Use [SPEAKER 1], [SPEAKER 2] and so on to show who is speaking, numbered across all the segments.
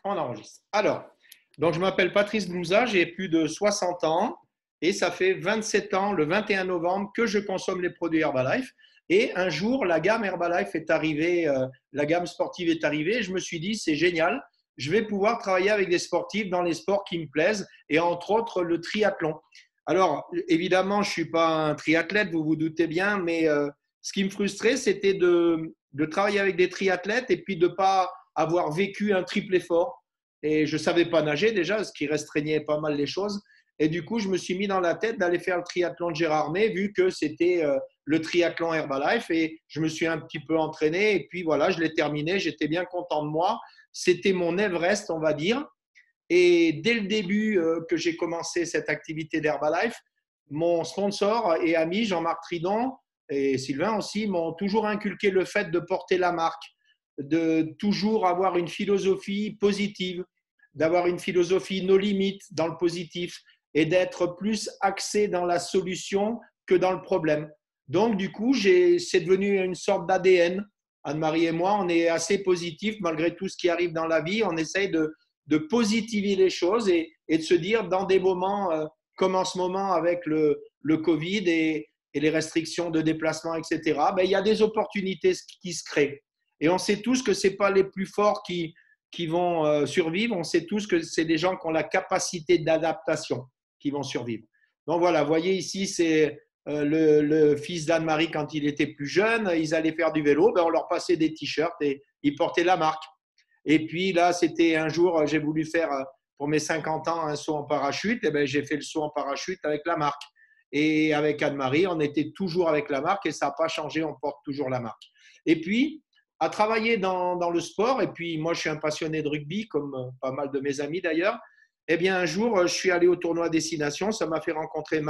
[SPEAKER 1] On enregistre. Alors, donc je m'appelle Patrice Blouza, j'ai plus de 60 ans et ça fait 27 ans, le 21 novembre, que je consomme les produits Herbalife. Et un jour, la gamme Herbalife est arrivée, la gamme sportive est arrivée et je me suis dit, c'est génial, je vais pouvoir travailler avec des sportifs dans les sports qui me plaisent et entre autres le triathlon. Alors, évidemment, je ne suis pas un triathlète, vous vous doutez bien, mais ce qui me frustrait, c'était de travailler avec des triathlètes et puis de ne pas avoir vécu un triple effort. Et je ne savais pas nager déjà, ce qui restreignait pas mal les choses. Et du coup, je me suis mis dans la tête d'aller faire le triathlon de Gérardmer, vu que c'était le triathlon Herbalife. Et je me suis un petit peu entraîné. Et puis voilà, je l'ai terminé. J'étais bien content de moi. C'était mon Everest, on va dire. Et dès le début que j'ai commencé cette activité d'Herbalife, mon sponsor et ami Jean-Marc Tridon et Sylvain aussi m'ont toujours inculqué le fait de porter la marque, de toujours avoir une philosophie positive, d'avoir une philosophie no limites dans le positif et d'être plus axé dans la solution que dans le problème. Donc, du coup, c'est devenu une sorte d'ADN. Anne-Marie et moi, on est assez positifs malgré tout ce qui arrive dans la vie. On essaye de positiver les choses et de se dire dans des moments comme en ce moment avec le Covid et les restrictions de déplacement, etc., ben, il y a des opportunités qui se créent. Et on sait tous que ce n'est pas les plus forts qui vont survivre, on sait tous que c'est des gens qui ont la capacité d'adaptation qui vont survivre. Donc voilà, vous voyez ici, c'est le fils d'Anne-Marie quand il était plus jeune, ils allaient faire du vélo, ben on leur passait des t-shirts et ils portaient la marque. Et puis là, c'était un jour, j'ai voulu faire pour mes 50 ans un saut en parachute, et ben j'ai fait le saut en parachute avec la marque. Et avec Anne-Marie, on était toujours avec la marque et ça n'a pas changé, on porte toujours la marque. Et puis, à travailler dans le sport, et puis moi je suis un passionné de rugby, comme pas mal de mes amis d'ailleurs, eh bien un jour je suis allé au tournoi Destination, ça m'a fait rencontrer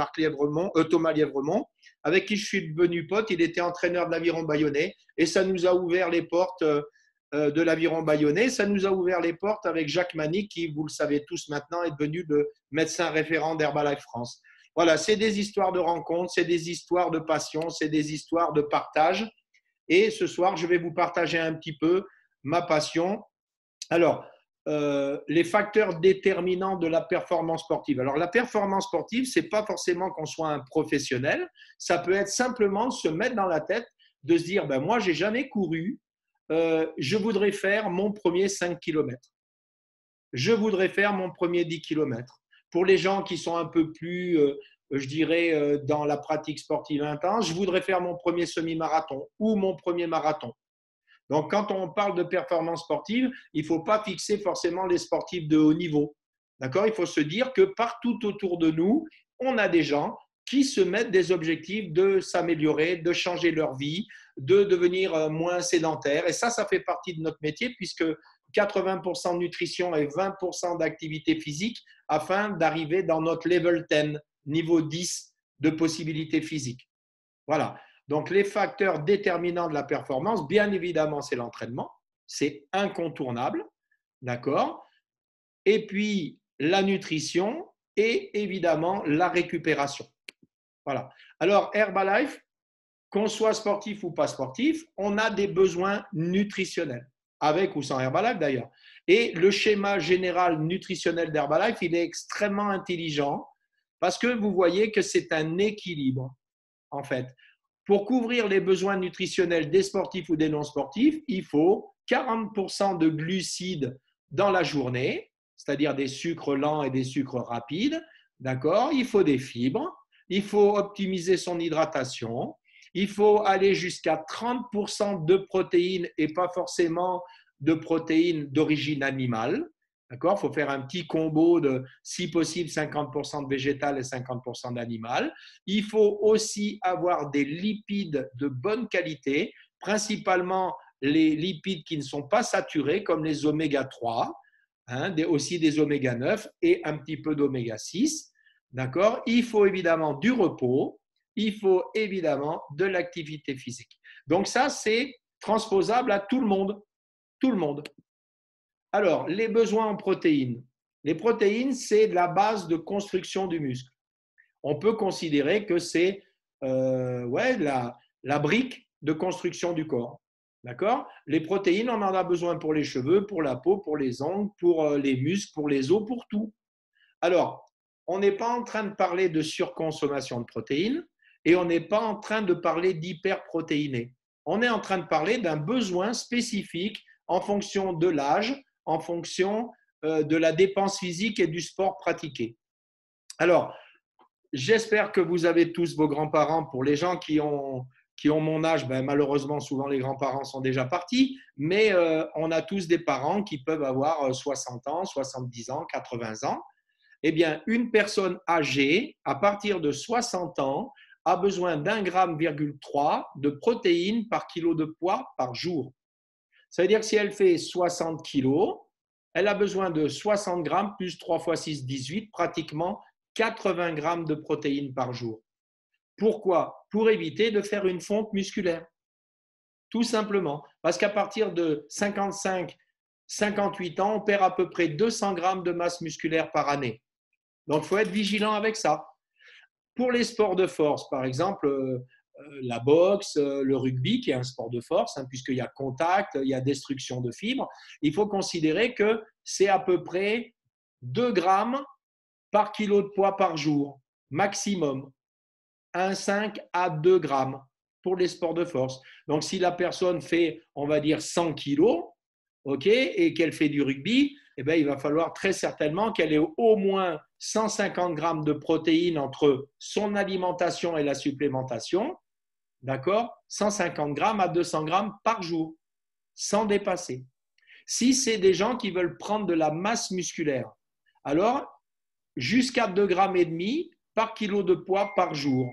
[SPEAKER 1] Thomas Lièvremont, avec qui je suis devenu pote, il était entraîneur de l'Aviron Bayonnais, et ça nous a ouvert les portes de l'Aviron Bayonnais, ça nous a ouvert les portes avec Jacques Manic, qui, vous le savez tous maintenant, est devenu le médecin référent d'Herbalife France. Voilà, c'est des histoires de rencontres, c'est des histoires de passion, c'est des histoires de partage. Et ce soir, je vais vous partager un petit peu ma passion. Alors, les facteurs déterminants de la performance sportive. Alors, la performance sportive, ce n'est pas forcément qu'on soit un professionnel. Ça peut être simplement se mettre dans la tête de se dire, ben, moi, je n'ai jamais couru. Je voudrais faire mon premier 5 km. Je voudrais faire mon premier 10 km. Pour les gens qui sont un peu plus, je dirais, dans la pratique sportive intense, je voudrais faire mon premier semi-marathon ou mon premier marathon. Donc, quand on parle de performance sportive, il ne faut pas fixer forcément les sportifs de haut niveau. D'accord ? Il faut se dire que partout autour de nous, on a des gens qui se mettent des objectifs de s'améliorer, de changer leur vie, de devenir moins sédentaires. Et ça fait partie de notre métier puisque 80% de nutrition et 20% d'activité physique afin d'arriver dans notre level 10, niveau 10 de possibilités physiques. Voilà. Donc, les facteurs déterminants de la performance, bien évidemment, c'est l'entraînement. C'est incontournable. D'accord ? Et puis, la nutrition et évidemment, la récupération. Voilà. Alors, Herbalife, qu'on soit sportif ou pas sportif, on a des besoins nutritionnels, avec ou sans Herbalife d'ailleurs. Et le schéma général nutritionnel d'Herbalife, il est extrêmement intelligent parce que vous voyez que c'est un équilibre, en fait. Pour couvrir les besoins nutritionnels des sportifs ou des non-sportifs, il faut 40% de glucides dans la journée, c'est-à-dire des sucres lents et des sucres rapides. D'accord ? Il faut des fibres, il faut optimiser son hydratation, il faut aller jusqu'à 30% de protéines et pas forcément de protéines d'origine animale. D'accord ? Il faut faire un petit combo de, si possible, 50% de végétal et 50% d'animal. Il faut aussi avoir des lipides de bonne qualité, principalement les lipides qui ne sont pas saturés, comme les oméga 3, aussi des oméga 9 et un petit peu d'oméga 6. D'accord ? Il faut évidemment du repos, il faut évidemment de l'activité physique. Donc ça, c'est transposable à tout le monde. Tout le monde. Alors, les besoins en protéines. Les protéines, c'est la base de construction du muscle. On peut considérer que c'est la brique de construction du corps. D'accord? Les protéines, on en a besoin pour les cheveux, pour la peau, pour les ongles, pour les muscles, pour les os, pour tout. Alors, on n'est pas en train de parler de surconsommation de protéines et on n'est pas en train de parler d'hyperprotéiné. On est en train de parler d'un besoin spécifique en fonction de l'âge, en fonction de la dépense physique et du sport pratiqué. Alors, j'espère que vous avez tous vos grands-parents. Pour les gens qui ont mon âge, ben, malheureusement, souvent les grands-parents sont déjà partis, mais on a tous des parents qui peuvent avoir 60 ans, 70 ans, 80 ans. Eh bien, une personne âgée, à partir de 60 ans, a besoin d'1,3 g de protéines par kilo de poids par jour. Ça veut dire que si elle fait 60 kilos, elle a besoin de 60 grammes plus 3 fois 6, 18, pratiquement 80 grammes de protéines par jour. Pourquoi? Pour éviter de faire une fonte musculaire. Tout simplement. Parce qu'à partir de 55, 58 ans, on perd à peu près 200 grammes de masse musculaire par année. Donc, il faut être vigilant avec ça. Pour les sports de force, par exemple, la boxe, le rugby, qui est un sport de force, hein, puisqu'il y a contact, il y a destruction de fibres, il faut considérer que c'est à peu près 2 grammes par kilo de poids par jour, maximum. 1,5 à 2 grammes pour les sports de force. Donc, si la personne fait, on va dire, 100 kilos, ok, et qu'elle fait du rugby, eh bien, il va falloir très certainement qu'elle ait au moins 150 grammes de protéines entre son alimentation et la supplémentation, d'accord? 150 grammes à 200 grammes par jour, sans dépasser. Si c'est des gens qui veulent prendre de la masse musculaire, alors jusqu'à 2,5 grammes par kilo de poids par jour,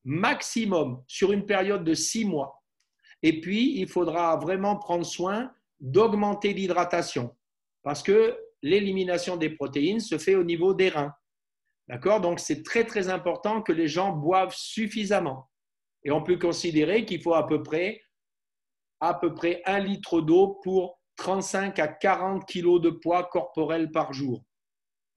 [SPEAKER 1] maximum sur une période de 6 mois. Et puis, il faudra vraiment prendre soin d'augmenter l'hydratation parce que l'élimination des protéines se fait au niveau des reins. D'accord? Donc, c'est très, très important que les gens boivent suffisamment. Et on peut considérer qu'il faut à peu près 1 litre d'eau pour 35 à 40 kilos de poids corporel par jour.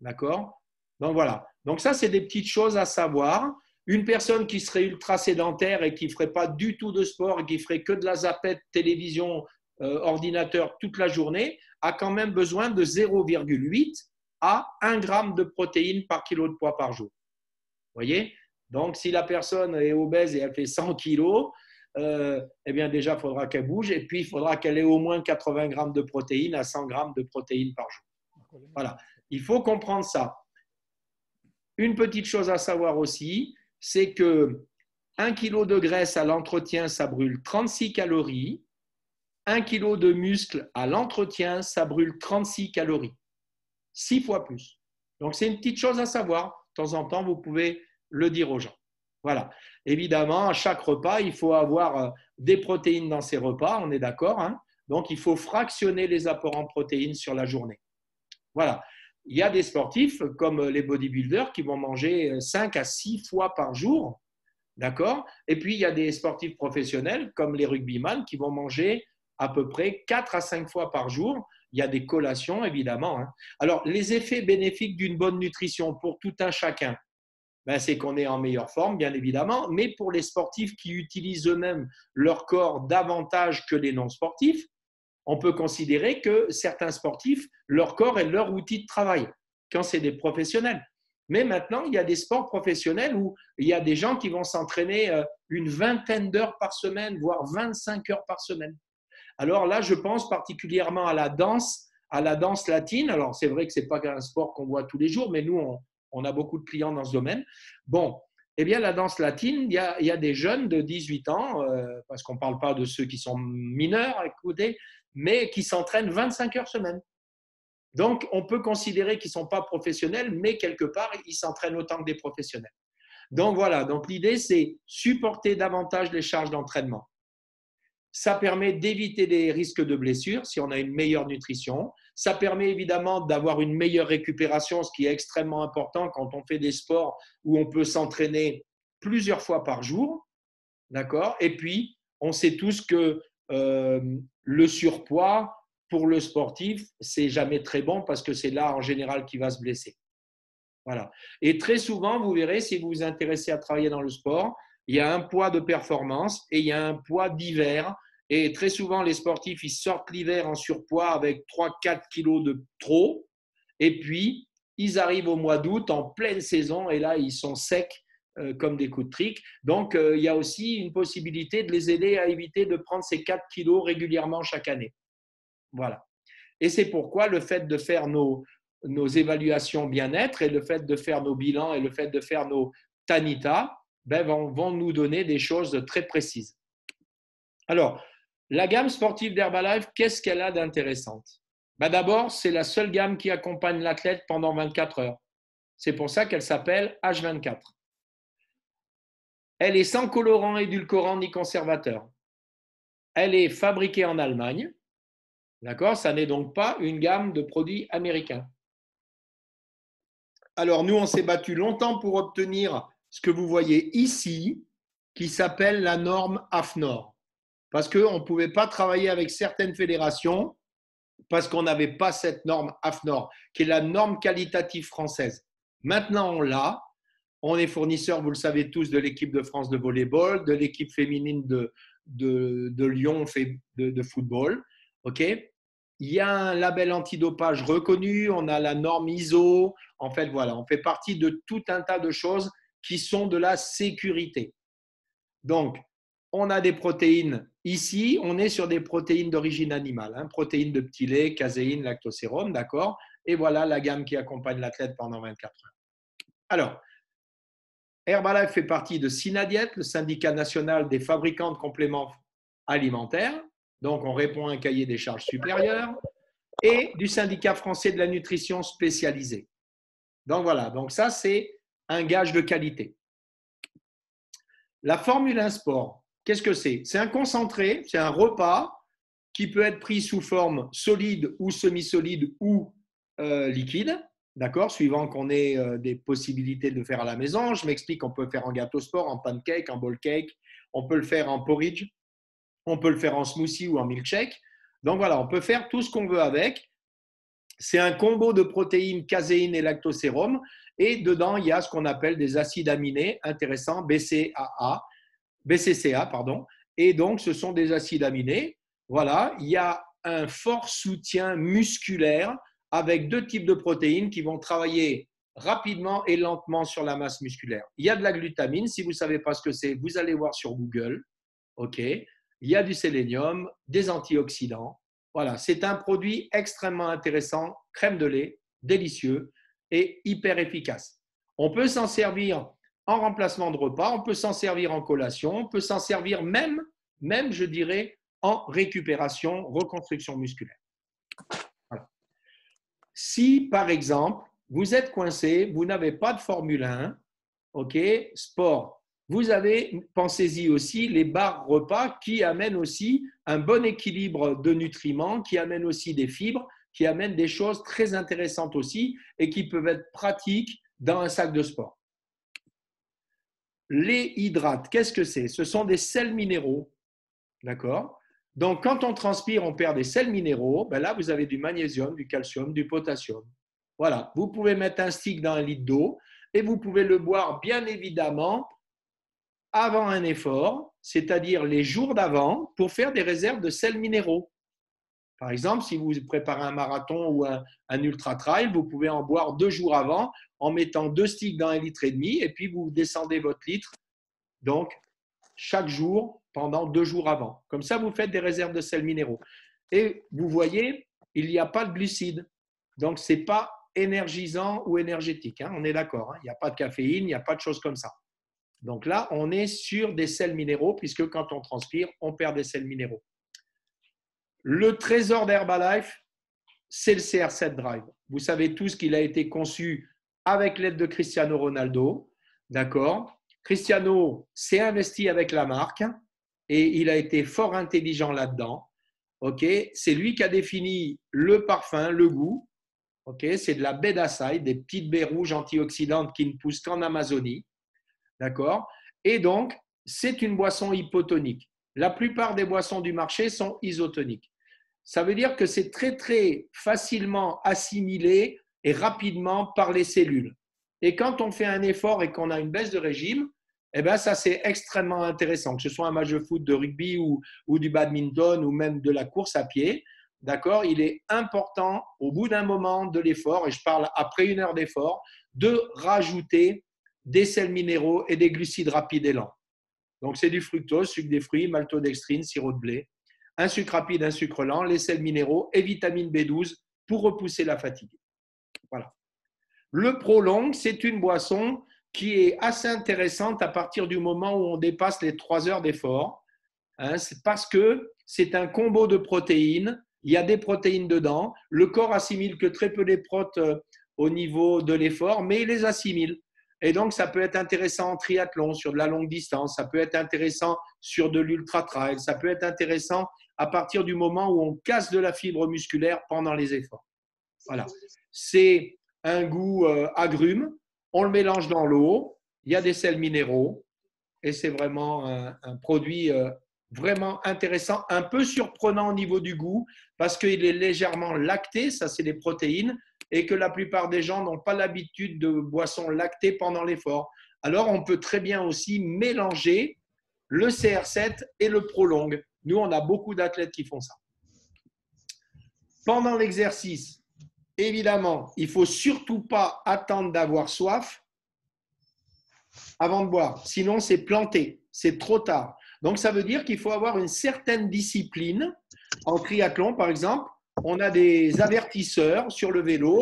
[SPEAKER 1] D'accord? Donc, voilà. Donc, ça, c'est des petites choses à savoir. Une personne qui serait ultra sédentaire et qui ne ferait pas du tout de sport et qui ferait que de la zapette, télévision, ordinateur toute la journée, a quand même besoin de 0,8 à 1 gramme de protéines par kilo de poids par jour. Vous voyez? Donc, si la personne est obèse et elle fait 100 kilos, eh bien déjà, il faudra qu'elle bouge et puis il faudra qu'elle ait au moins 80 grammes de protéines à 100 grammes de protéines par jour. Voilà. Il faut comprendre ça. Une petite chose à savoir aussi, c'est que 1 kg de graisse à l'entretien, ça brûle 36 calories. 1 kg de muscle à l'entretien, ça brûle 36 calories. 6 fois plus. Donc, c'est une petite chose à savoir. De temps en temps, vous pouvez le dire aux gens. Voilà. Évidemment, à chaque repas, il faut avoir des protéines dans ces repas, on est d'accord, hein? Donc, il faut fractionner les apports en protéines sur la journée. Voilà. Il y a des sportifs comme les bodybuilders qui vont manger 5 à 6 fois par jour, d'accord? Et puis, il y a des sportifs professionnels comme les rugbyman qui vont manger à peu près 4 à 5 fois par jour. Il y a des collations, évidemment, hein. Alors, les effets bénéfiques d'une bonne nutrition pour tout un chacun, ben, c'est qu'on est en meilleure forme, bien évidemment, mais pour les sportifs qui utilisent eux-mêmes leur corps davantage que les non-sportifs, on peut considérer que certains sportifs, leur corps est leur outil de travail, quand c'est des professionnels. Mais maintenant, il y a des sports professionnels où il y a des gens qui vont s'entraîner une vingtaine d'heures par semaine, voire 25 heures par semaine. Alors là, je pense particulièrement à la danse latine. Alors, c'est vrai que ce n'est pas un sport qu'on voit tous les jours, mais nous, on a beaucoup de clients dans ce domaine. Bon, eh bien, la danse latine, il y a des jeunes de 18 ans, parce qu'on ne parle pas de ceux qui sont mineurs, écoutez, mais qui s'entraînent 25 heures semaine. Donc, on peut considérer qu'ils ne sont pas professionnels, mais quelque part, ils s'entraînent autant que des professionnels. Donc, voilà. Donc, l'idée, c'est supporter davantage les charges d'entraînement. Ça permet d'éviter des risques de blessures si on a une meilleure nutrition. Ça permet évidemment d'avoir une meilleure récupération, ce qui est extrêmement important quand on fait des sports où on peut s'entraîner plusieurs fois par jour. D'accord? Et puis, on sait tous que le surpoids, pour le sportif, c'est jamais très bon parce que c'est là, en général, qu'il va se blesser. Voilà. Et très souvent, vous verrez, si vous vous intéressez à travailler dans le sport, il y a un poids de performance et il y a un poids d'hiver. Et très souvent, les sportifs, ils sortent l'hiver en surpoids avec 3-4 kilos de trop. Et puis, ils arrivent au mois d'août en pleine saison et là, ils sont secs comme des coups de trique. Donc, il y a aussi une possibilité de les aider à éviter de prendre ces 4 kilos régulièrement chaque année. Voilà. Et c'est pourquoi le fait de faire nos évaluations bien-être et le fait de faire nos bilans et le fait de faire nos Tanita vont nous donner des choses très précises. Alors, la gamme sportive d'Herbalife, qu'est-ce qu'elle a d'intéressante? D'abord, c'est la seule gamme qui accompagne l'athlète pendant 24 heures. C'est pour ça qu'elle s'appelle H24. Elle est sans colorant, édulcorant ni conservateur. Elle est fabriquée en Allemagne. D'accord? Ça n'est donc pas une gamme de produits américains. Alors, nous, on s'est battu longtemps pour obtenir ce que vous voyez ici, qui s'appelle la norme AFNOR. Parce qu'on ne pouvait pas travailler avec certaines fédérations parce qu'on n'avait pas cette norme AFNOR, qui est la norme qualitative française. Maintenant, on l'a. On est fournisseur, vous le savez tous, de l'équipe de France de volleyball, de l'équipe féminine de Lyon de football. Okay, il y a un label antidopage reconnu, on a la norme ISO. En fait, voilà, on fait partie de tout un tas de choses qui sont de la sécurité. Donc, on a des protéines ici, on est sur des protéines d'origine animale, hein, protéines de petit lait, caséine, lactosérum, d'accord? Et voilà la gamme qui accompagne l'athlète pendant 24 heures. Alors, Herbalife fait partie de Synadiet, le syndicat national des fabricants de compléments alimentaires. Donc, on répond à un cahier des charges supérieur. Et du syndicat français de la nutrition spécialisée. Donc, voilà. Donc, ça, c'est un gage de qualité. La Formule 1 Sport, qu'est-ce que c'est? C'est un concentré, c'est un repas qui peut être pris sous forme solide ou semi-solide ou liquide. D'accord, suivant qu'on ait des possibilités de le faire à la maison. Je m'explique, on peut le faire en gâteau sport, en pancake, en bowl cake, on peut le faire en porridge, on peut le faire en smoothie ou en milkshake. Donc voilà, on peut faire tout ce qu'on veut avec. C'est un combo de protéines, caséine et lactosérum. Et dedans, il y a ce qu'on appelle des acides aminés intéressants, BCCA, pardon. Et donc, ce sont des acides aminés. Voilà, il y a un fort soutien musculaire avec deux types de protéines qui vont travailler rapidement et lentement sur la masse musculaire. Il y a de la glutamine. Si vous ne savez pas ce que c'est, vous allez voir sur Google. OK. Il y a du sélénium, des antioxydants. Voilà, c'est un produit extrêmement intéressant, crème de lait, délicieux et hyper efficace. On peut s'en servir en remplacement de repas, on peut s'en servir en collation, on peut s'en servir même, je dirais, en récupération, reconstruction musculaire. Voilà. Si, par exemple, vous êtes coincé, vous n'avez pas de Formule 1, OK, sport, vous avez, pensez-y aussi, les barres repas qui amènent aussi un bon équilibre de nutriments, qui amènent aussi des fibres, qui amènent des choses très intéressantes aussi et qui peuvent être pratiques dans un sac de sport. Les hydrates, qu'est-ce que c'est? Ce sont des sels minéraux, d'accord? Donc, quand on transpire, on perd des sels minéraux. Ben là, vous avez du magnésium, du calcium, du potassium. Voilà, vous pouvez mettre un stick dans 1 litre d'eau et vous pouvez le boire, bien évidemment, avant un effort, c'est-à-dire les jours d'avant, pour faire des réserves de sels minéraux. Par exemple, si vous préparez un marathon ou un ultra-trail, vous pouvez en boire 2 jours avant en mettant 2 sticks dans 1,5 litre et puis vous descendez votre litre, donc chaque jour pendant 2 jours avant. Comme ça, vous faites des réserves de sels minéraux. Et vous voyez, il n'y a pas de glucides. Donc, ce n'est pas énergisant ou énergétique. Hein, on est d'accord. Hein, il n'y a pas de caféine, il n'y a pas de choses comme ça. Donc là, on est sur des sels minéraux puisque quand on transpire, on perd des sels minéraux. Le trésor d'Herbalife, c'est le CR7 Drive. Vous savez tous qu'il a été conçu avec l'aide de Cristiano Ronaldo. D'accord? Cristiano s'est investi avec la marque et il a été fort intelligent là-dedans. Okay? C'est lui qui a défini le parfum, le goût. Okay? C'est de la baie d'Açaï, des petites baies rouges antioxydantes qui ne poussent qu'en Amazonie. D'accord? Et donc, c'est une boisson hypotonique. La plupart des boissons du marché sont isotoniques. Ça veut dire que c'est très, très facilement assimilé et rapidement par les cellules. Et quand on fait un effort et qu'on a une baisse de régime, eh ben, ça, c'est extrêmement intéressant, que ce soit un match de foot, de rugby ou du badminton ou même de la course à pied. D'accord? Il est important, au bout d'un moment de l'effort, et je parle après 1 heure d'effort, de rajouter des sels minéraux et des glucides rapides et lents. Donc, c'est du fructose, sucre des fruits, maltodextrine, sirop de blé, un sucre rapide, un sucre lent, les sels minéraux et vitamine B12 pour repousser la fatigue. Voilà. Le Prolong, c'est une boisson qui est assez intéressante à partir du moment où on dépasse les 3 heures d'effort. C'est parce que c'est un combo de protéines. Il y a des protéines dedans. Le corps assimile que très peu les protéines au niveau de l'effort, mais il les assimile. Et donc, ça peut être intéressant en triathlon, sur de la longue distance. Ça peut être intéressant sur de l'ultra-trail. Ça peut être intéressant à partir du moment où on casse de la fibre musculaire pendant les efforts. Voilà. C'est un goût agrume. On le mélange dans l'eau. Il y a des sels minéraux. Et c'est vraiment un produit vraiment intéressant, un peu surprenant au niveau du goût, parce qu'il est légèrement lacté, ça c'est des protéines, et que la plupart des gens n'ont pas l'habitude de boissons lactées pendant l'effort. Alors on peut très bien aussi mélanger le CR7 et le Prolong. Nous, on a beaucoup d'athlètes qui font ça. Pendant l'exercice, évidemment, il ne faut surtout pas attendre d'avoir soif avant de boire. Sinon, c'est planté, c'est trop tard. Donc, ça veut dire qu'il faut avoir une certaine discipline. En triathlon, par exemple, on a des avertisseurs sur le vélo,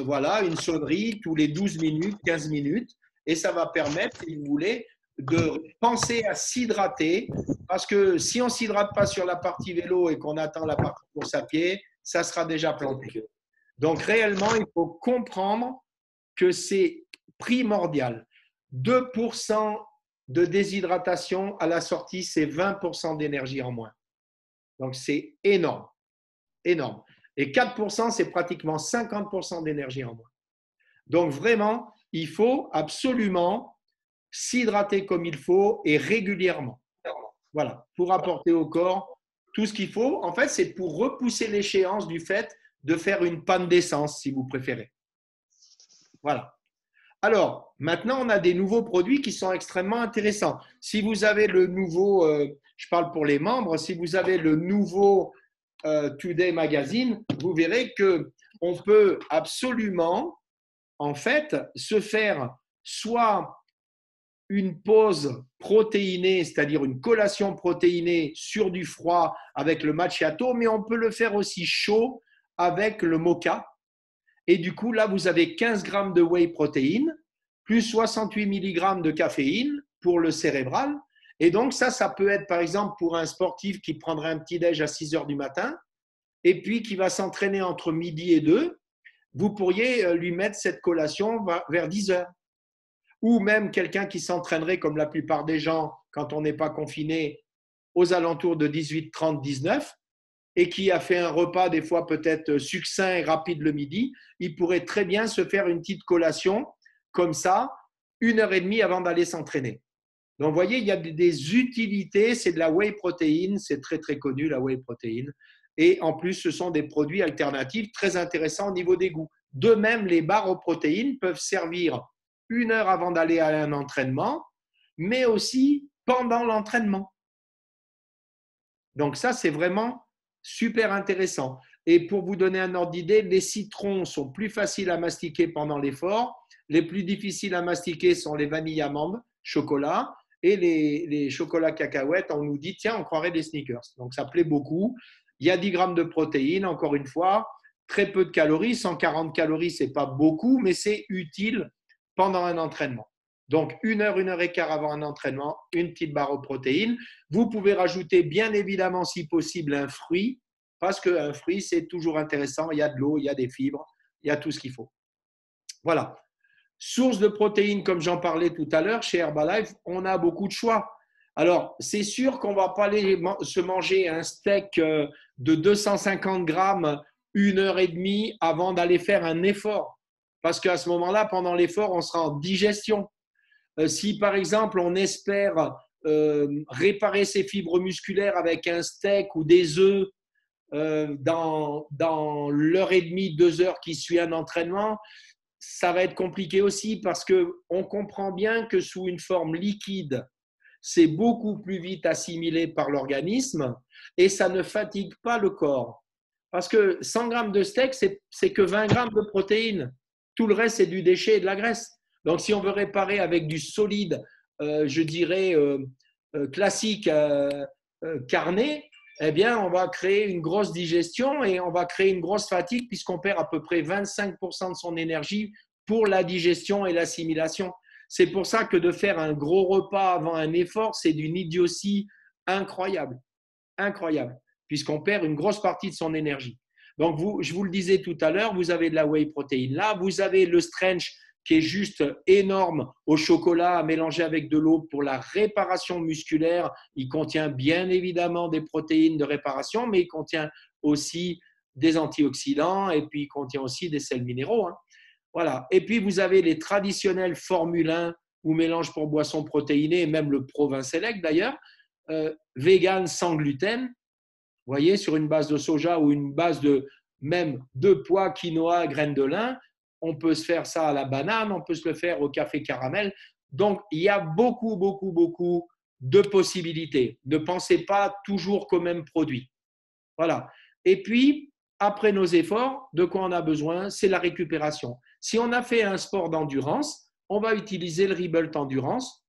[SPEAKER 1] voilà, une sonnerie tous les 12 minutes, 15 minutes, et ça va permettre, si vous voulez, de penser à s'hydrater, parce que si on ne s'hydrate pas sur la partie vélo et qu'on attend la partie course à pied, ça sera déjà planté. Donc, réellement, il faut comprendre que c'est primordial. 2% de déshydratation à la sortie, c'est 20% d'énergie en moins. Donc, c'est énorme. Énorme. Et 4%, c'est pratiquement 50% d'énergie en moins. Donc, vraiment, il faut absolument s'hydrater comme il faut et régulièrement. Voilà, pour apporter au corps tout ce qu'il faut. En fait, c'est pour repousser l'échéance du fait de faire une panne d'essence, si vous préférez. Voilà. Alors, maintenant, on a des nouveaux produits qui sont extrêmement intéressants. Si vous avez le nouveau, je parle pour les membres, si vous avez le nouveau Today Magazine, vous verrez qu'on peut absolument, en fait, se faire soit une pause protéinée, c'est-à-dire une collation protéinée sur du froid avec le macchiato, mais on peut le faire aussi chaud avec le mocha. Et du coup, là, vous avez 15 grammes de whey protéine, plus 68 mg de caféine pour le cérébral. Et donc, ça peut être, par exemple, pour un sportif qui prendrait un petit-déj à 6 heures du matin et puis qui va s'entraîner entre midi et 2, vous pourriez lui mettre cette collation vers 10 heures. Ou même quelqu'un qui s'entraînerait, comme la plupart des gens, quand on n'est pas confiné, aux alentours de 18h30, 19h, et qui a fait un repas des fois peut-être succinct et rapide le midi, il pourrait très bien se faire une petite collation comme ça, 1h30 avant d'aller s'entraîner. Donc, vous voyez, il y a des utilités. C'est de la whey protéine, c'est très, très connu, la whey protéine. Et en plus, ce sont des produits alternatifs très intéressants au niveau des goûts. De même, les barres aux protéines peuvent servir 1 heure avant d'aller à un entraînement, mais aussi pendant l'entraînement. Donc, ça, c'est vraiment super intéressant. Et pour vous donner un ordre d'idée, les citrons sont plus faciles à mastiquer pendant l'effort. Les plus difficiles à mastiquer sont les vanilles amandes, chocolat, et les chocolats cacahuètes. On nous dit, tiens, on croirait des sneakers. Donc, ça plaît beaucoup. Il y a 10 grammes de protéines, encore une fois, très peu de calories. 140 calories, ce n'est pas beaucoup, mais c'est utile pendant un entraînement. Donc, 1 heure, 1 heure et quart avant un entraînement, une petite barre aux protéines. Vous pouvez rajouter, bien évidemment, si possible, un fruit, parce qu'un fruit, c'est toujours intéressant. Il y a de l'eau, il y a des fibres, il y a tout ce qu'il faut. Voilà. Source de protéines, comme j'en parlais tout à l'heure, chez Herbalife, on a beaucoup de choix. Alors, c'est sûr qu'on ne va pas aller se manger un steak de 250 grammes 1 heure et demie avant d'aller faire un effort. Parce qu'à ce moment-là, pendant l'effort, on sera en digestion. Si, par exemple, on espère réparer ses fibres musculaires avec un steak ou des œufs dans l'heure et demie, 2 heures qui suit un entraînement, ça va être compliqué aussi parce qu'on comprend bien que sous une forme liquide, c'est beaucoup plus vite assimilé par l'organisme et ça ne fatigue pas le corps. Parce que 100 grammes de steak, c'est que 20 grammes de protéines. Tout le reste, c'est du déchet et de la graisse. Donc, si on veut réparer avec du solide, je dirais classique, carné, eh bien, on va créer une grosse digestion et on va créer une grosse fatigue puisqu'on perd à peu près 25% de son énergie pour la digestion et l'assimilation. C'est pour ça que de faire un gros repas avant un effort, c'est d'une idiotie incroyable, incroyable, puisqu'on perd une grosse partie de son énergie. Donc, je vous le disais tout à l'heure, vous avez de la whey protéine là, vous avez le Strench qui est juste énorme au chocolat mélangé avec de l'eau pour la réparation musculaire. Il contient bien évidemment des protéines de réparation, mais il contient aussi des antioxydants et puis il contient aussi des sels minéraux. Hein. Voilà. Et puis, vous avez les traditionnels Formule 1 ou mélange pour boissons protéinées, et même le Provin Select d'ailleurs, vegan sans gluten, vous voyez, sur une base de soja ou une base de même de pois, quinoa, graines de lin. On peut se faire ça à la banane, on peut se le faire au café caramel. Donc, il y a beaucoup, beaucoup, beaucoup de possibilités. Ne pensez pas toujours qu'au même produit. Voilà. Et puis, après nos efforts, de quoi on a besoin? C'est la récupération. Si on a fait un sport d'endurance, on va utiliser le Rebuild Endurance.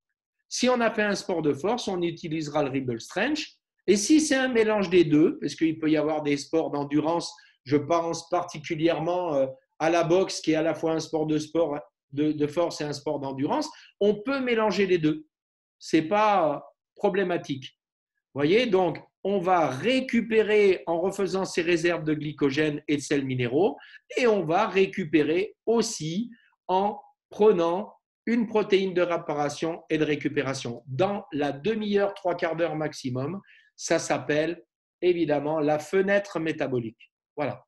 [SPEAKER 1] Si on a fait un sport de force, on utilisera le Rebuild Strength. Et si c'est un mélange des deux, parce qu'il peut y avoir des sports d'endurance, je pense particulièrement à la boxe, qui est à la fois un sport de force et un sport d'endurance, on peut mélanger les deux. Ce n'est pas problématique. Vous voyez, donc on va récupérer en refaisant ces réserves de glycogène et de sels minéraux et on va récupérer aussi en prenant une protéine de réparation et de récupération. Dans la demi-heure, trois quarts d'heure maximum, ça s'appelle évidemment la fenêtre métabolique. Voilà.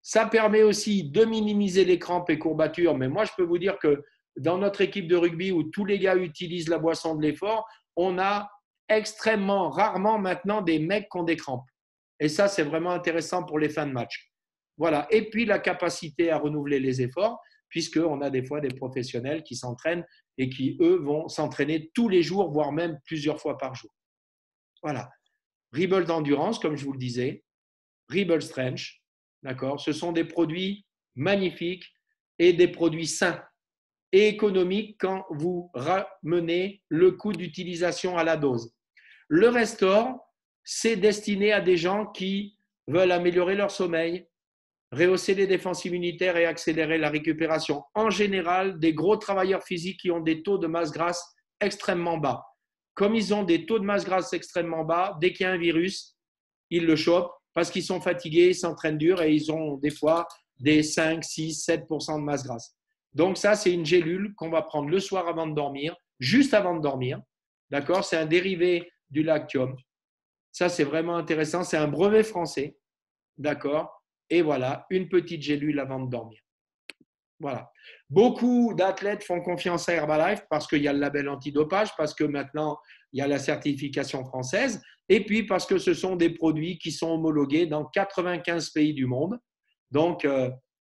[SPEAKER 1] Ça permet aussi de minimiser les crampes et courbatures, mais moi je peux vous dire que dans notre équipe de rugby où tous les gars utilisent la boisson de l'effort, on a extrêmement rarement maintenant des mecs qui ont des crampes. Et ça, c'est vraiment intéressant pour les fins de match. Voilà. Et puis la capacité à renouveler les efforts, puisqu'on a des fois des professionnels qui s'entraînent et qui, eux, vont s'entraîner tous les jours, voire même plusieurs fois par jour. Voilà. Rebuild d'endurance, comme je vous le disais, Rebuild Strength, d'accord. Ce sont des produits magnifiques et des produits sains et économiques quand vous ramenez le coût d'utilisation à la dose. Le Restore, c'est destiné à des gens qui veulent améliorer leur sommeil, rehausser les défenses immunitaires et accélérer la récupération. En général, des gros travailleurs physiques qui ont des taux de masse grasse extrêmement bas. Comme ils ont des taux de masse grasse extrêmement bas, dès qu'il y a un virus, ils le chopent parce qu'ils sont fatigués, ils s'entraînent dur et ils ont des fois des 5, 6, 7% de masse grasse. Donc ça, c'est une gélule qu'on va prendre le soir avant de dormir, juste avant de dormir. D'accord? C'est un dérivé du lactium. Ça, c'est vraiment intéressant. C'est un brevet français. D'accord? Et voilà, une petite gélule avant de dormir. Voilà. Beaucoup d'athlètes font confiance à Herbalife parce qu'il y a le label antidopage, parce que maintenant, il y a la certification française, et puis parce que ce sont des produits qui sont homologués dans 95 pays du monde. Donc,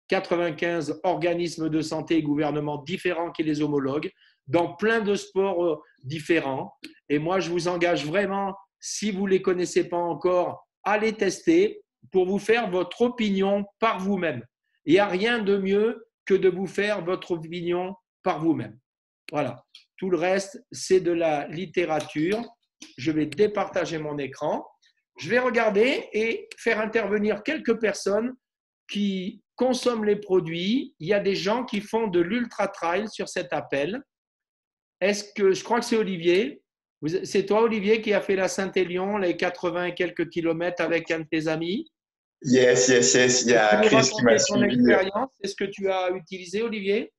[SPEAKER 1] 95 organismes de santé et gouvernements différents qui les homologuent, dans plein de sports différents. Et moi, je vous engage vraiment, si vous ne les connaissez pas encore, à les tester pour vous faire votre opinion par vous-même. Il n'y a rien de mieux que de vous faire votre opinion par vous-même. Voilà. Tout le reste, c'est de la littérature. Je vais départager mon écran. Je vais regarder et faire intervenir quelques personnes qui consomment les produits. Il y a des gens qui font de l'ultra-trail sur cet appel. Est-ce que, je crois que c'est Olivier. C'est toi, Olivier, qui a fait la Saint-Élion, les 80 et quelques kilomètres avec un de tes amis?
[SPEAKER 2] Yes, yes, yes. Il y
[SPEAKER 1] Tu peux
[SPEAKER 2] a
[SPEAKER 1] nous
[SPEAKER 2] Chris qui m'a
[SPEAKER 1] raconter ton
[SPEAKER 2] suivi.
[SPEAKER 1] expérience? Est-ce que tu as utilisé, Olivier?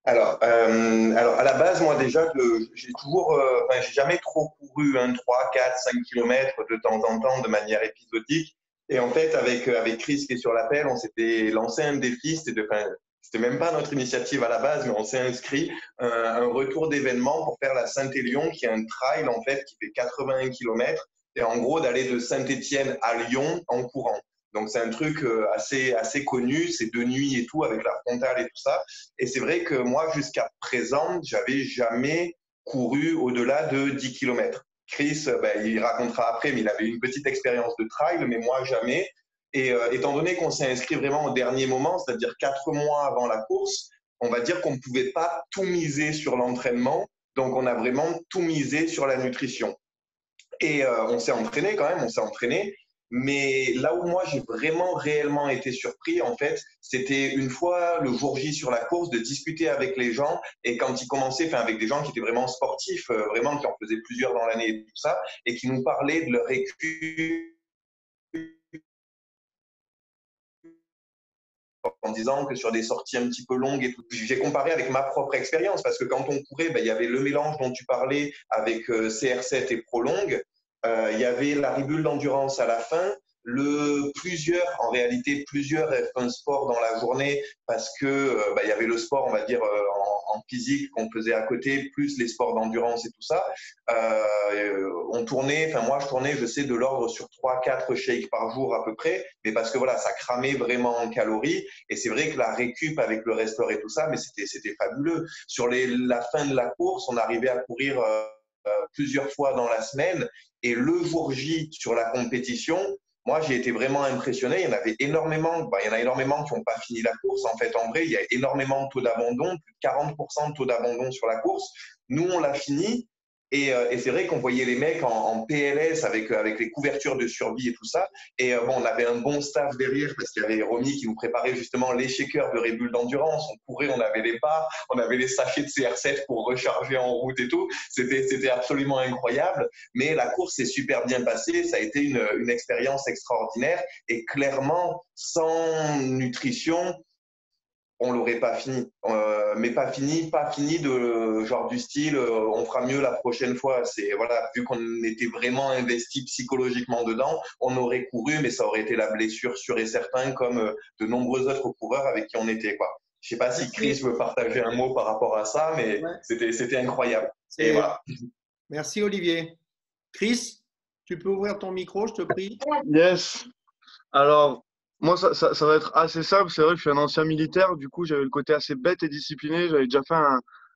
[SPEAKER 2] Alors, à la base, moi déjà, j'ai toujours, enfin, j'ai jamais trop couru 3, 4, 5 kilomètres de temps en temps de manière épisodique. Et en fait, avec Chris qui est sur l'appel, on s'était lancé un défi. C'était même pas notre initiative à la base, mais on s'est inscrit un retour d'événement pour faire la Saint-Élion, qui est un trail en fait qui fait 81 kilomètres. Et en gros, d'aller de Saint-Étienne à Lyon en courant. Donc, c'est un truc assez connu, c'est de nuit et tout, avec la frontale et tout ça. Et c'est vrai que moi, jusqu'à présent, j'avais jamais couru au-delà de 10 km. Chris, ben, il racontera après, mais il avait une petite expérience de trail, mais moi, jamais. Et étant donné qu'on s'est inscrit vraiment au dernier moment, c'est-à-dire 4 mois avant la course, on va dire qu'on ne pouvait pas tout miser sur l'entraînement. Donc, on a vraiment tout misé sur la nutrition. Et on s'est entraîné quand même, on s'est entraîné. Mais là où moi j'ai vraiment réellement été surpris, en fait, c'était une fois le jour J sur la course de discuter avec les gens et quand ils commençaient, enfin avec des gens qui étaient vraiment sportifs, vraiment qui en faisaient plusieurs dans l'année et tout ça, et qui nous parlaient de leur récup en disant que sur des sorties un petit peu longues et tout, j'ai comparé avec ma propre expérience parce que quand on courait, ben, il y avait le mélange dont tu parlais avec CR7 et Prolong, il y avait la ribule d'endurance à la fin, en réalité plusieurs F1 Sport dans la journée parce que ben, il y avait le sport, on va dire, en physique qu'on faisait à côté, plus les sports d'endurance et tout ça. On tournait, enfin moi je tournais, je sais, de l'ordre sur 3-4 shakes par jour à peu près, mais parce que voilà, ça cramait vraiment en calories. Et c'est vrai que la récup avec le resteur et tout ça, mais c'était fabuleux. Sur la fin de la course, on arrivait à courir plusieurs fois dans la semaine. Et le jour J sur la compétition, moi, j'ai été vraiment impressionné. Il y en avait énormément, il y en a énormément qui n'ont pas fini la course. En fait, en vrai, il y a énormément de taux d'abandon, plus de 40% de taux d'abandon sur la course. Nous, on l'a fini. Et c'est vrai qu'on voyait les mecs en PLS avec les couvertures de survie et tout ça. Et bon, on avait un bon staff derrière parce qu'il y avait Romy qui nous préparait justement les shakers de Red Bull d'endurance. On courait, on avait les barres, on avait les sachets de CR7 pour recharger en route et tout. C'était absolument incroyable. Mais la course s'est super bien passée. Ça a été une expérience extraordinaire. Et clairement, sans nutrition, on l'aurait pas fini. Mais pas fini de genre du style on fera mieux la prochaine fois. C'est voilà, vu qu'on était vraiment investi psychologiquement dedans, on aurait couru, mais ça aurait été la blessure sûre et certain, comme de nombreux autres coureurs avec qui on était quoi. Je sais pas si Chris veut partager un mot par rapport à ça, mais
[SPEAKER 1] Ouais.
[SPEAKER 2] c'était incroyable. Et voilà.
[SPEAKER 1] Merci Olivier. Chris, tu peux ouvrir ton micro, je te prie.
[SPEAKER 3] Yes. Alors, moi, ça va être assez simple. C'est vrai que je suis un ancien militaire. Du coup, j'avais le côté assez bête et discipliné. J'avais déjà fait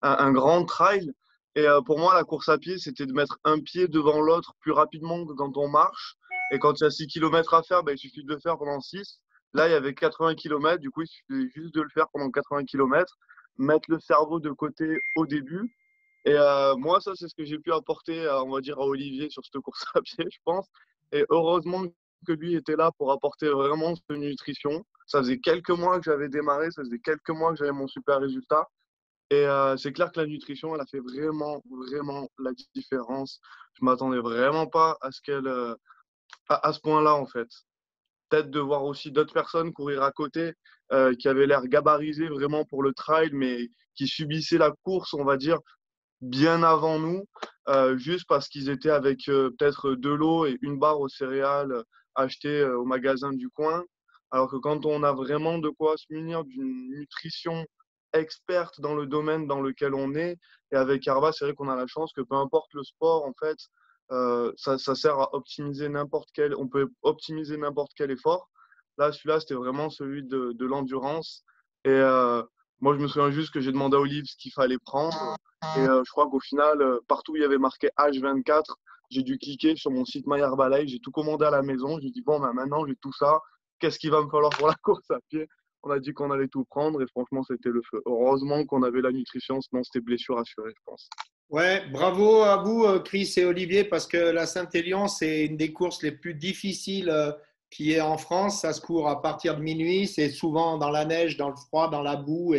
[SPEAKER 3] un grand trail. Et pour moi, la course à pied, c'était de mettre un pied devant l'autre plus rapidement que quand on marche. Et quand il y a 6 km à faire, ben, il suffit de le faire pendant 6. Là, il y avait 80 km. Du coup, il suffit juste de le faire pendant 80 km. Mettre le cerveau de côté au début. Et moi, ça, c'est ce que j'ai pu apporter, on va dire, à Olivier sur cette course à pied, je pense. Et heureusement que lui était là pour apporter vraiment cette nutrition. Ça faisait quelques mois que j'avais démarré, ça faisait quelques mois que j'avais mon super résultat. Et c'est clair que la nutrition, elle a fait vraiment, vraiment la différence. Je m'attendais vraiment pas à ce qu'elle, à ce point-là, en fait. Peut-être de voir aussi d'autres personnes courir à côté qui avaient l'air gabarisées vraiment pour le trail, mais qui subissaient la course, on va dire, bien avant nous, juste parce qu'ils étaient avec peut-être de l'eau et une barre aux céréales achetées au magasin du coin. Alors que quand on a vraiment de quoi se munir d'une nutrition experte dans le domaine dans lequel on est, et avec Arba, c'est vrai qu'on a la chance que peu importe le sport, en fait, ça sert à optimiser on peut optimiser n'importe quel effort. Là, celui-là, c'était vraiment celui de l'endurance. Et moi, je me souviens juste que j'ai demandé à Olive ce qu'il fallait prendre. Et je crois qu'au final, partout où il y avait marqué H24, j'ai dû cliquer sur mon site My Herbalife, j'ai tout commandé à la maison. J'ai dit, bon, ben, maintenant j'ai tout ça, qu'est-ce qu'il va me falloir pour la course à pied? On a dit qu'on allait tout prendre et franchement, c'était le feu. Heureusement qu'on avait la nutrition, sinon c'était blessure assurée, je pense.
[SPEAKER 1] Ouais, bravo à vous, Chris et Olivier, parce que la Saint-Élion, c'est une des courses les plus difficiles qui est en France. Ça se court à partir de minuit. C'est souvent dans la neige, dans le froid, dans la boue,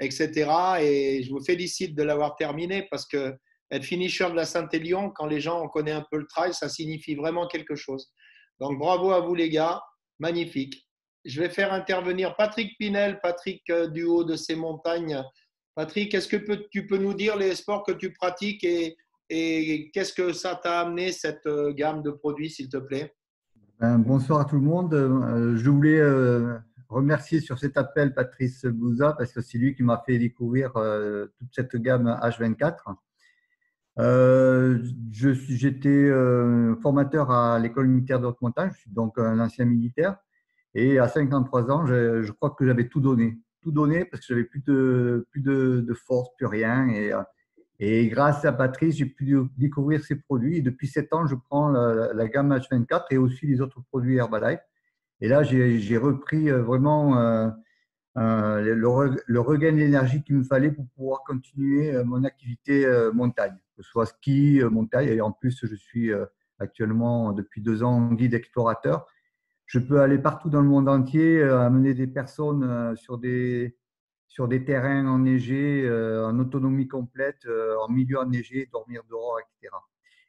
[SPEAKER 1] etc. Et je vous félicite de l'avoir terminé parce que être finisher de la Saint-Élion, quand les gens connaissent un peu le trail, ça signifie vraiment quelque chose. Donc bravo à vous, les gars. Magnifique. Je vais faire intervenir Patrick Pinel, Patrick du haut de ces montagnes. Patrick, est-ce que tu peux nous dire les sports que tu pratiques et qu'est-ce que ça t'a amené, cette gamme de produits, s'il te plaît?
[SPEAKER 4] Bonsoir à tout le monde. Je voulais remercier sur cet appel Patrice Bouza parce que c'est lui qui m'a fait découvrir toute cette gamme H24. J'étais formateur à l'école militaire de haute montagne, je suis donc un ancien militaire. Et à 53 ans, je crois que j'avais tout donné. Tout donné parce que j'avais plus de force, plus rien. Et grâce à Patrice, j'ai pu découvrir ces produits. Et depuis 7 ans, je prends la gamme H24 et aussi les autres produits Herbalife. Et là, j'ai repris vraiment le regain d'énergie qu'il me fallait pour pouvoir continuer mon activité montagne, que ce soit ski, montagne. Et en plus, je suis actuellement depuis 2 ans guide explorateur. Je peux aller partout dans le monde entier, amener des personnes sur des terrains enneigés, en autonomie complète, en milieu enneigé, dormir dehors, etc.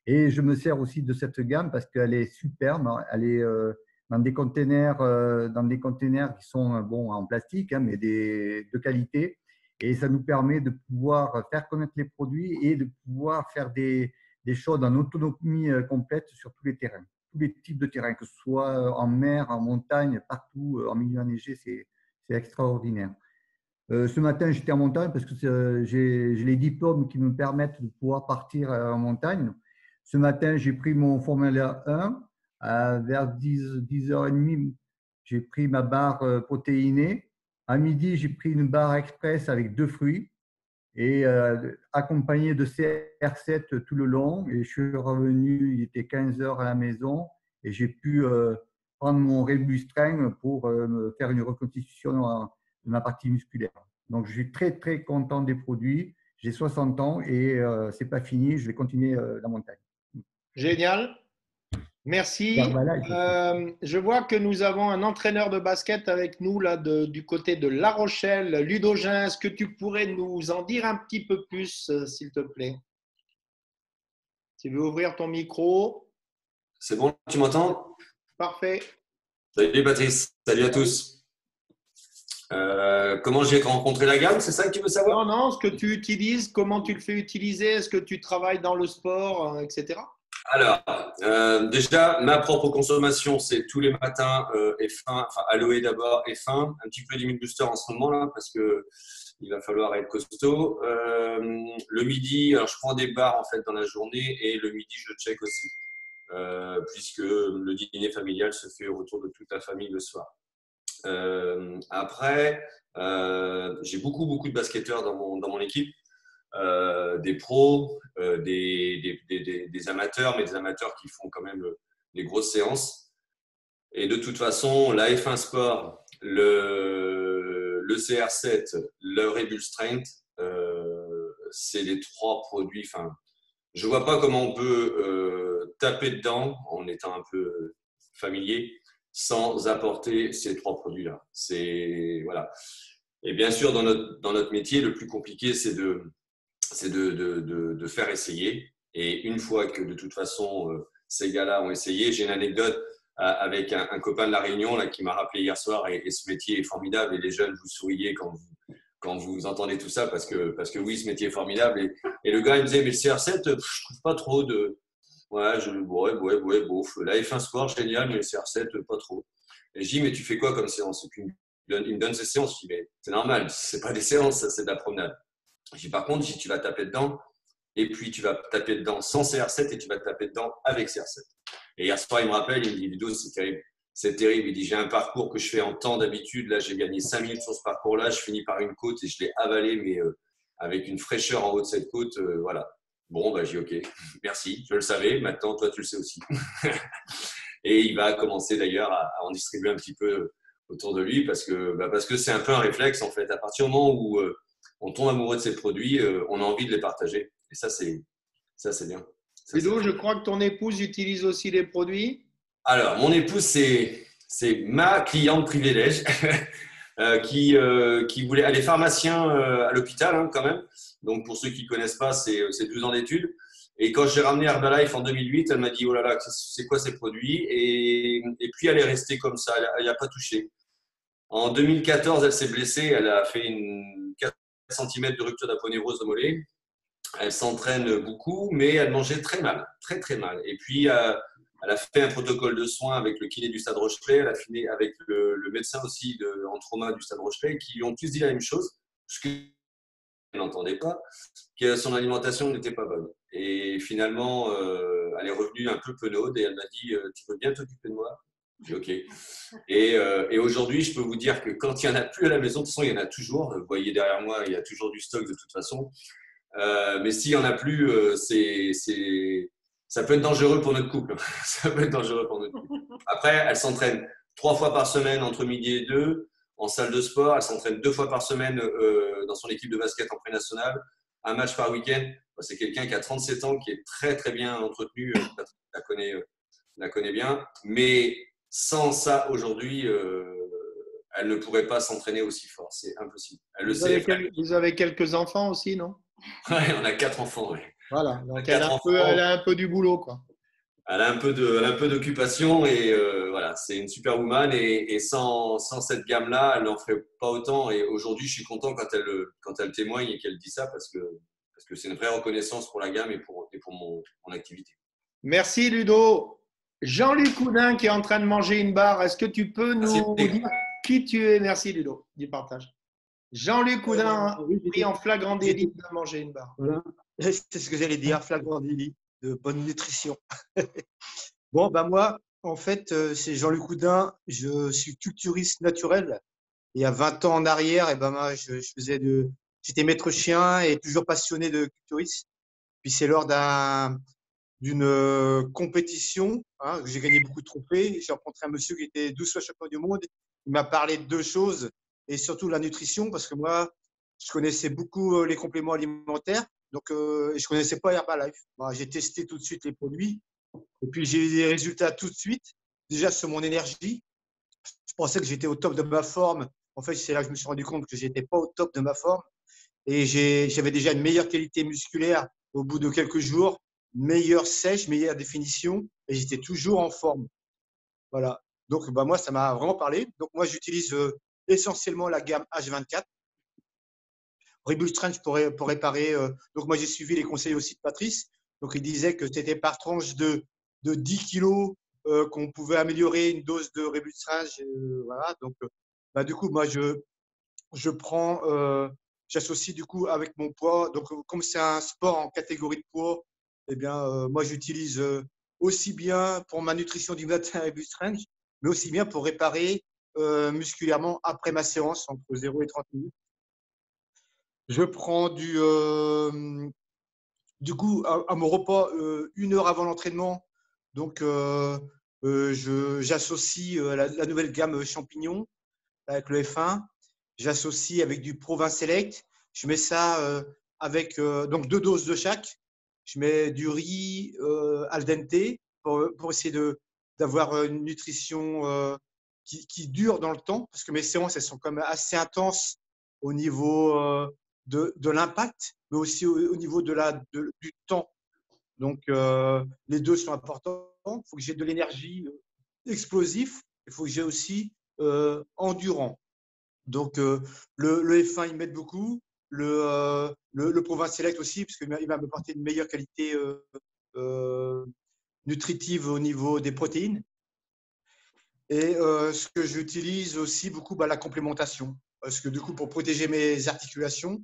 [SPEAKER 4] Et je me sers aussi de cette gamme parce qu'elle est superbe. Elle est dans des containers qui sont bon, en plastique, hein, mais de qualité. Et ça nous permet de pouvoir faire connaître les produits et de pouvoir faire des choses en autonomie complète sur tous les terrains, tous les types de terrains, que ce soit en mer, en montagne, partout, en milieu enneigé, c'est extraordinaire. Ce matin, j'étais en montagne parce que j'ai les diplômes qui me permettent de pouvoir partir en montagne. Ce matin, j'ai pris mon formulaire 1. Vers 10h30, j'ai pris ma barre protéinée. À midi, j'ai pris une barre express avec 2 fruits et accompagné de CR7 tout le long. Et je suis revenu, il était 15h à la maison et j'ai pu prendre mon Rebustring pour me faire une reconstitution de ma partie musculaire. Donc, je suis très, très content des produits. J'ai 60 ans et ce n'est pas fini. Je vais continuer la montagne.
[SPEAKER 1] Génial. Merci.
[SPEAKER 4] Herbalife aussi.
[SPEAKER 1] Je vois que nous avons un entraîneur de basket avec nous là du côté de La Rochelle, Ludogin. Est-ce que tu pourrais nous en dire un petit peu plus, s'il te plaît? Tu veux ouvrir ton micro?
[SPEAKER 5] C'est bon, tu m'entends?
[SPEAKER 1] Parfait.
[SPEAKER 5] Salut Patrice, salut à tous. Comment j'ai rencontré la gamme, c'est ça que tu veux savoir?
[SPEAKER 1] Non, non, ce que tu utilises, comment tu le fais utiliser, est-ce que tu travailles dans le sport, etc.
[SPEAKER 5] Alors, déjà, ma propre consommation, c'est tous les matins F1, enfin aloe d'abord, F1, un petit peu d'Immune Booster en ce moment là, parce que il va falloir être costaud. Le midi, alors je prends des barres en fait dans la journée et le midi, je check aussi, puisque le dîner familial se fait autour de toute la famille le soir. Après, j'ai beaucoup de basketteurs dans mon équipe. Des pros, des amateurs, mais des amateurs qui font quand même les grosses séances. Et de toute façon, la F1 Sport, le CR7, le Rebel Strength, c'est les 3 produits. Enfin, je vois pas comment on peut taper dedans en étant un peu familier sans apporter ces 3 produits-là. C'est voilà. Et bien sûr, dans notre métier, le plus compliqué, c'est de faire essayer. Et une fois que de toute façon, ces gars-là ont essayé, j'ai une anecdote avec un copain de La Réunion là, qui m'a rappelé hier soir, et ce métier est formidable, et les jeunes, vous souriez quand vous entendez tout ça, parce que oui, ce métier est formidable. Et le gars, il me disait, mais le CR7, je trouve pas trop de… Ouais, bof. La F1 Sport, génial, mais le CR7, pas trop. Et je dis, mais tu fais quoi comme séance? Il me donne ses séances. Je dis, mais c'est normal, c'est pas des séances, ça, c'est de la promenade. Je dis, par contre, si tu vas taper dedans, et puis tu vas taper dedans sans CR7 et tu vas taper dedans avec CR7. Et hier soir, il me rappelle, il me dit, Ludo, c'est terrible. C'est terrible. Il dit, j'ai un parcours que je fais en temps d'habitude. Là, j'ai gagné 5 minutes sur ce parcours-là. Je finis par une côte et je l'ai avalé, mais avec une fraîcheur en haut de cette côte. Voilà. Bon, bah, j'ai dit, OK, merci. Je le savais. Maintenant, toi, tu le sais aussi. Et il va commencer d'ailleurs à en distribuer un petit peu autour de lui parce que c'est un peu un réflexe, en fait. À partir du moment où on tombe amoureux de ces produits, on a envie de les partager. Et ça, c'est bien.
[SPEAKER 1] Ludo, je crois que ton épouse utilise aussi les produits.
[SPEAKER 5] Alors, mon épouse, c'est ma cliente privilège qui voulait aller pharmacien à l'hôpital, hein, quand même. Donc, pour ceux qui ne connaissent pas, c'est 12 ans d'études. Et quand j'ai ramené Herbalife en 2008, elle m'a dit, oh là là, c'est quoi ces produits? Et puis, elle est restée comme ça, elle n'a pas touché. En 2014, elle s'est blessée, elle a fait une 4 cm de rupture d'aponérose au mollet. Elle s'entraîne beaucoup, mais elle mangeait très mal, très très mal. Et puis, elle a fait un protocole de soins avec le kiné du Stade Rochelet, elle a fini avec le médecin aussi en trauma du Stade Rochelet, qui lui ont tous dit la même chose, ce qu'elle n'entendait pas, que son alimentation n'était pas bonne. Et finalement, elle est revenue un peu penaude et elle m'a dit, tu veux bien t'occuper de moi? Je dis OK. Et aujourd'hui, je peux vous dire que quand il n'y en a plus à la maison, de toute façon, il y en a toujours. Vous voyez derrière moi, il y a toujours du stock de toute façon. Mais s'il n'y en a plus, ça peut être dangereux pour notre couple. Ça peut être dangereux pour notre couple. Après, elle s'entraîne 3 fois par semaine entre midi et 2 en salle de sport. Elle s'entraîne 2 fois par semaine dans son équipe de basket en pré-national. Un match par week-end. C'est quelqu'un qui a 37 ans, qui est très très bien entretenu. La connaît bien. Mais sans ça, aujourd'hui, elle ne pourrait pas s'entraîner aussi fort. C'est impossible. Elle le sait.
[SPEAKER 1] Vous avez quelques enfants aussi, non?
[SPEAKER 5] Ouais, on a 4 enfants. Ouais.
[SPEAKER 1] Voilà, donc elle a un peu du boulot, quoi.
[SPEAKER 5] Elle a un peu d'occupation et voilà, c'est une superwoman et sans cette gamme-là, elle n'en ferait pas autant. Et aujourd'hui, je suis content quand elle témoigne et qu'elle dit ça parce que c'est une vraie reconnaissance pour la gamme et pour mon activité.
[SPEAKER 1] Merci Ludo. Jean-Luc Houdin qui est en train de manger une barre. Est-ce que tu peux nous dire qui tu es? Merci Ludo du partage. Jean-Luc Houdin pris en flagrant délit de manger une barre.
[SPEAKER 6] Voilà. C'est ce que j'allais dire, flagrant délit de bonne nutrition. Bon, ben moi, en fait, c'est Jean-Luc Houdin. Je suis culturiste naturel. Il y a 20 ans en arrière, et ben moi, j'étais maître chien et toujours passionné de culturisme. Puis c'est lors d'une compétition, hein, j'ai gagné beaucoup de trophées. J'ai rencontré un monsieur qui était 12 fois champion du monde. Il m'a parlé de 2 choses et surtout la nutrition parce que moi, je connaissais beaucoup les compléments alimentaires. Donc, je connaissais pas Herbalife. Bon, j'ai testé tout de suite les produits et puis j'ai eu des résultats tout de suite. Déjà sur mon énergie, je pensais que j'étais au top de ma forme. En fait, c'est là que je me suis rendu compte que j'étais pas au top de ma forme et j'avais déjà une meilleure qualité musculaire au bout de quelques jours, meilleure sèche, meilleure définition et j'étais toujours en forme. Voilà. Donc, bah, moi, ça m'a vraiment parlé. Donc, moi, j'utilise essentiellement la gamme H24. Rebuild Strength pour réparer. Donc, moi, j'ai suivi les conseils aussi de Patrice. Donc, il disait que c'était par tranche de 10 kilos qu'on pouvait améliorer une dose de Rebuild Strength. Voilà. Donc, bah, du coup, moi, je prends, j'associe du coup avec mon poids. Donc, comme c'est un sport en catégorie de poids, eh bien, moi, j'utilise aussi bien pour ma nutrition du matin Rebuild Strength, mais aussi bien pour réparer musculairement après ma séance entre 0 et 30 minutes. Je prends du coup, à mon repas, 1 heure avant l'entraînement. Donc, j'associe la nouvelle gamme champignons avec le F1. J'associe avec du Provin Select. Je mets ça avec donc 2 doses de chaque. Je mets du riz al dente pour essayer d'avoir une nutrition qui dure dans le temps. Parce que mes séances, elles sont quand même assez intenses au niveau de l'impact, mais aussi au niveau du temps. Donc, les deux sont importants. Il faut que j'ai de l'énergie explosive. Il faut que j'ai aussi endurant. Donc, le F1, il m'aide beaucoup. Le Provin Select aussi, parce qu'il va me porter une meilleure qualité nutritive au niveau des protéines. Et ce que j'utilise aussi beaucoup, bah, la complémentation. Parce que du coup, pour protéger mes articulations,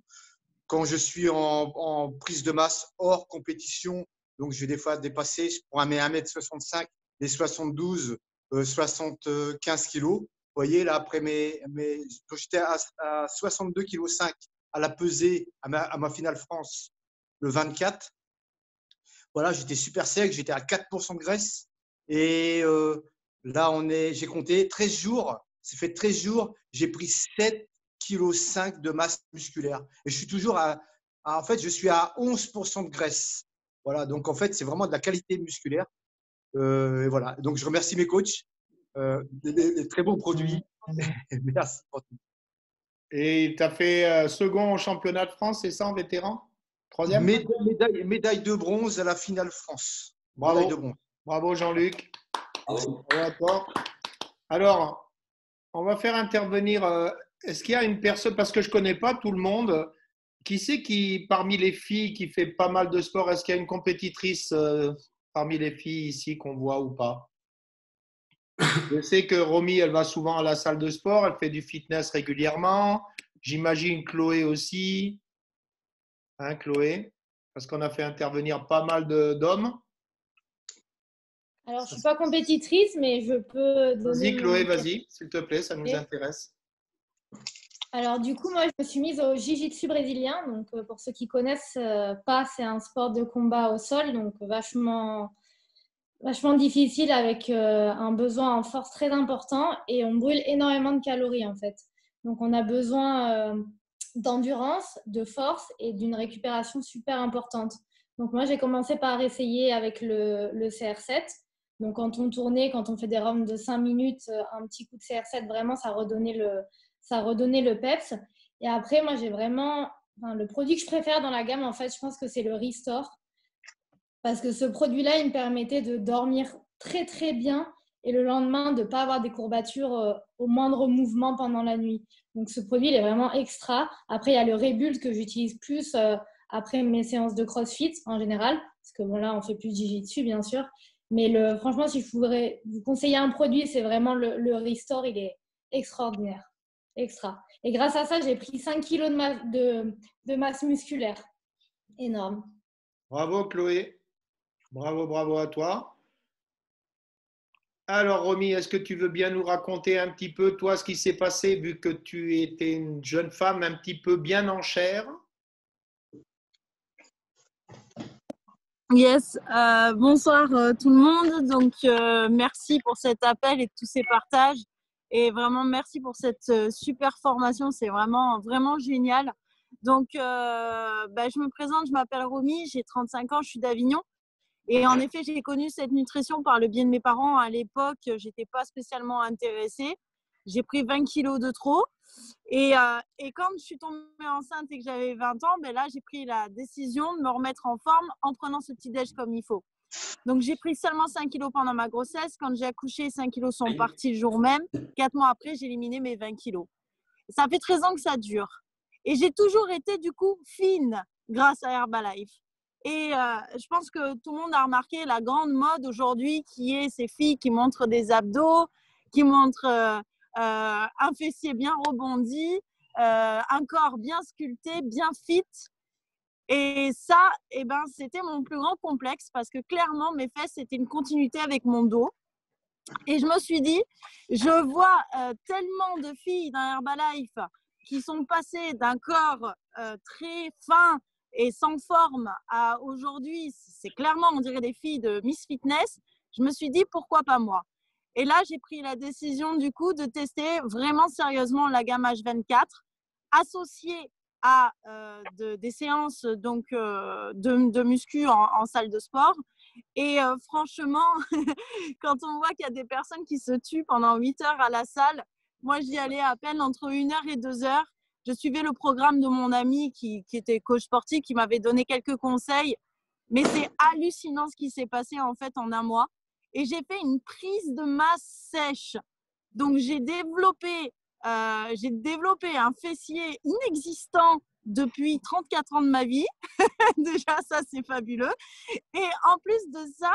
[SPEAKER 6] quand je suis en prise de masse hors compétition, donc je vais des fois dépasser, je prends 1m65, les 72, 75 kilos. Vous voyez, là, après quand j'étais à 62,5 kg à la pesée, à ma finale France, le 24, voilà, j'étais super sec, j'étais à 4% de graisse. Et là, j'ai compté 13 jours. Ça fait 13 jours, j'ai pris 7,5 kg de masse musculaire. Et je suis toujours en fait, je suis à 11% de graisse. Voilà, donc en fait, c'est vraiment de la qualité musculaire. Et voilà, donc je remercie mes coachs, des très bons produits. Merci pour tout.
[SPEAKER 1] Et tu as fait second au championnat de France, c'est ça, en vétéran? Troisième?
[SPEAKER 6] Médaille de bronze à la finale France.
[SPEAKER 1] Bravo.
[SPEAKER 6] De bronze.
[SPEAKER 1] Bravo Jean-Luc.
[SPEAKER 5] Bravo.
[SPEAKER 1] Bravo à toi. Alors, on va faire intervenir. Est-ce qu'il y a une personne, parce que je ne connais pas tout le monde, qui c'est qui, parmi les filles, qui fait pas mal de sport, est-ce qu'il y a une compétitrice parmi les filles ici qu'on voit ou pas? Je sais que Romy, elle va souvent à la salle de sport, elle fait du fitness régulièrement. J'imagine Chloé aussi. Hein, Chloé? Parce qu'on a fait intervenir pas mal d'hommes.
[SPEAKER 7] Alors, je ne suis pas compétitrice, mais je peux donner…
[SPEAKER 1] Vas-y, Chloé, vas-y, s'il te plaît, ça nous intéresse.
[SPEAKER 7] Alors, du coup, moi, je me suis mise au jiu-jitsu brésilien. Donc, pour ceux qui connaissent pas, c'est un sport de combat au sol, donc vachement difficile avec un besoin en force très important et on brûle énormément de calories, en fait. Donc, on a besoin d'endurance, de force et d'une récupération super importante. Donc, moi, j'ai commencé par essayer avec le CR7. Donc, quand on tournait, quand on fait des rounds de 5 minutes, un petit coup de CR7, vraiment, ça redonnait le peps. Et après, moi, j'ai vraiment… Enfin, le produit que je préfère dans la gamme, en fait, je pense que c'est le Restore. Parce que ce produit-là, il me permettait de dormir très, très bien et le lendemain, de ne pas avoir des courbatures au moindre mouvement pendant la nuit. Donc, ce produit, il est vraiment extra. Après, il y a le Rebuild que j'utilise plus après mes séances de CrossFit en général. Parce que bon, là, on fait plus de jiu-jitsu, bien sûr. Mais franchement, si je voudrais vous conseiller un produit, c'est vraiment le Restore. Il est extraordinaire. Extra. Et grâce à ça, j'ai pris 5 kilos de masse musculaire. Énorme.
[SPEAKER 1] Bravo, Chloé. Bravo à toi. Alors, Romy, est-ce que tu veux bien nous raconter un petit peu, toi, ce qui s'est passé, vu que tu étais une jeune femme un petit peu bien en chair?
[SPEAKER 8] Yes, bonsoir tout le monde. Donc, merci pour cet appel et tous ces partages. Et vraiment, merci pour cette super formation. C'est vraiment, vraiment génial. Donc, je me présente, je m'appelle Romy, j'ai 35 ans, je suis d'Avignon. Et en effet, j'ai connu cette nutrition par le biais de mes parents. À l'époque, je n'étais pas spécialement intéressée. J'ai pris 20 kilos de trop. Et quand je suis tombée enceinte et que j'avais 20 ans, là, j'ai pris la décision de me remettre en forme en prenant ce petit-déj comme il faut. Donc, j'ai pris seulement 5 kilos pendant ma grossesse. Quand j'ai accouché, 5 kilos sont partis le jour même. 4 mois après, j'ai éliminé mes 20 kilos. Ça fait 13 ans que ça dure. Et j'ai toujours été, du coup, fine grâce à Herbalife. Et je pense que tout le monde a remarqué la grande mode aujourd'hui qui est ces filles qui montrent des abdos, qui montrent un fessier bien rebondi, un corps bien sculpté, bien fit. Et ça, c'était mon plus grand complexe parce que clairement, mes fesses, c'était une continuité avec mon dos. Et je me suis dit, je vois tellement de filles dans Herbalife qui sont passées d'un corps très fin et sans forme à aujourd'hui, c'est clairement, on dirait des filles de Miss Fitness. Je me suis dit, pourquoi pas moi? Et là, j'ai pris la décision du coup de tester vraiment sérieusement la gamme H24 associée à des séances donc, de muscu en salle de sport. Et franchement, quand on voit qu'il y a des personnes qui se tuent pendant 8 heures à la salle, moi, j'y allais à peine entre 1 heure et 2 heures. Je suivais le programme de mon ami qui était coach sportif, qui m'avait donné quelques conseils. Mais c'est hallucinant ce qui s'est passé en fait en un mois. Et j'ai fait une prise de masse sèche. Donc, j'ai développé un fessier inexistant depuis 34 ans de ma vie. Déjà, ça, c'est fabuleux. Et en plus de ça,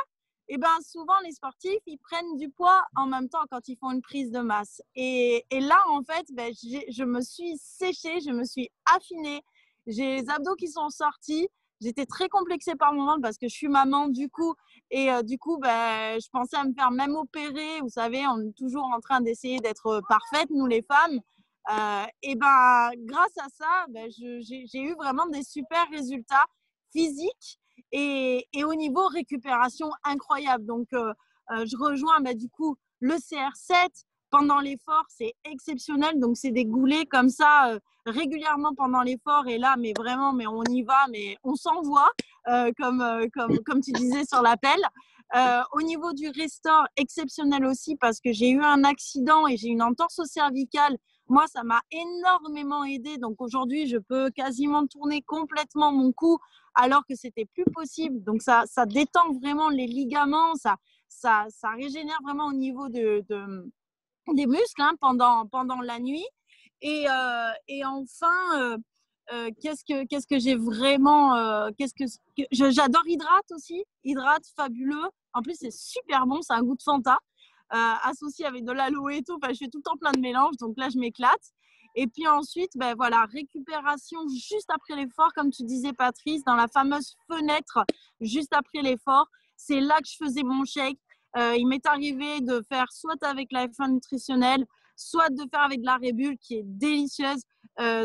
[SPEAKER 8] souvent, les sportifs, ils prennent du poids en même temps quand ils font une prise de masse. Et là, en fait, je me suis séchée, je me suis affinée. J'ai les abdos qui sont sortis. J'étais très complexée par moments parce que je suis maman du coup. Et je pensais à me faire même opérer. Vous savez, on est toujours en train d'essayer d'être parfaite, nous les femmes. Grâce à ça, j'ai eu vraiment des super résultats physiques et au niveau récupération incroyable. Donc, je rejoins du coup le CR7. Pendant l'effort, c'est exceptionnel. Donc, c'est des goulets comme ça régulièrement pendant l'effort. Et là, mais vraiment, mais on y va, mais on s'envoie, comme tu disais sur l'appel. Au niveau du Restore, exceptionnel aussi parce que j'ai eu un accident et j'ai une entorse cervicale. Moi, ça m'a énormément aidé. Donc, aujourd'hui, je peux quasiment tourner complètement mon cou alors que c'était plus possible. Donc, ça détend vraiment les ligaments. Ça régénère vraiment au niveau des muscles pendant la nuit. Et enfin, qu'est-ce que j'ai vraiment j'adore Hydrate aussi. Hydrate, fabuleux. En plus, c'est super bon. C'est un goût de Fanta. Associé avec de l'aloe et tout. Je fais tout le temps plein de mélanges. Donc là, je m'éclate. Et puis ensuite, récupération juste après l'effort. Comme tu disais, Patrice, dans la fameuse fenêtre juste après l'effort. C'est là que je faisais mon shake. Il m'est arrivé de faire soit avec la F1 nutritionnelle, soit de faire avec de la Red qui est délicieuse,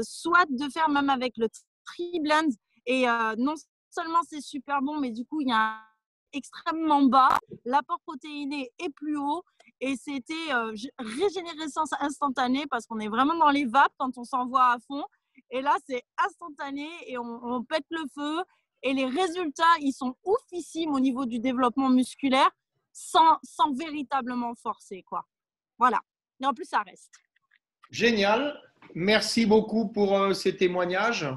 [SPEAKER 8] soit de faire même avec le Tri-Blend. Et non seulement c'est super bon, mais du coup, il y a un extrêmement bas, l'apport protéiné est plus haut et c'était régénérescence instantanée parce qu'on est vraiment dans les vapes quand on s'envoie à fond. Et là, c'est instantané et on pète le feu. Et les résultats, ils sont oufissimes au niveau du développement musculaire sans véritablement forcer, quoi. Voilà. Et en plus, ça reste.
[SPEAKER 1] Génial. Merci beaucoup pour ces témoignages.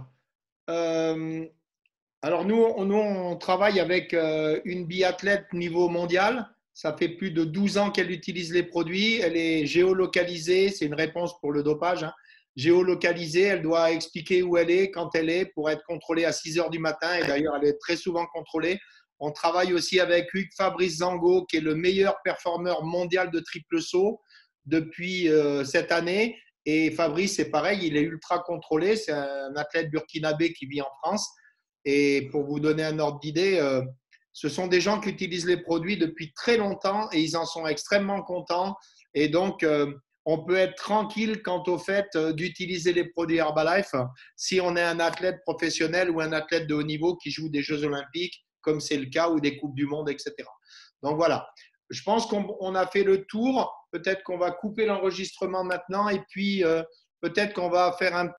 [SPEAKER 1] Alors, nous, on travaille avec une biathlète niveau mondial. Ça fait plus de 12 ans qu'elle utilise les produits. Elle est géolocalisée. C'est une réponse pour le dopage. Hein. Géolocalisée, elle doit expliquer où elle est, quand elle est, pour être contrôlée à 6 heures du matin. Et d'ailleurs, elle est très souvent contrôlée. On travaille aussi avec Hugues Fabrice Zango, qui est le meilleur performeur mondial de triple saut depuis cette année. Et Fabrice, c'est pareil, il est ultra contrôlé. C'est un athlète burkinabé qui vit en France. Et pour vous donner un ordre d'idée, ce sont des gens qui utilisent les produits depuis très longtemps et ils en sont extrêmement contents. Et donc, on peut être tranquille quant au fait d'utiliser les produits Herbalife si on est un athlète professionnel ou un athlète de haut niveau qui joue des Jeux Olympiques, comme c'est le cas, ou des Coupes du Monde, etc. Donc voilà, je pense qu'on a fait le tour. Peut-être qu'on va couper l'enregistrement maintenant et puis peut-être qu'on va faire un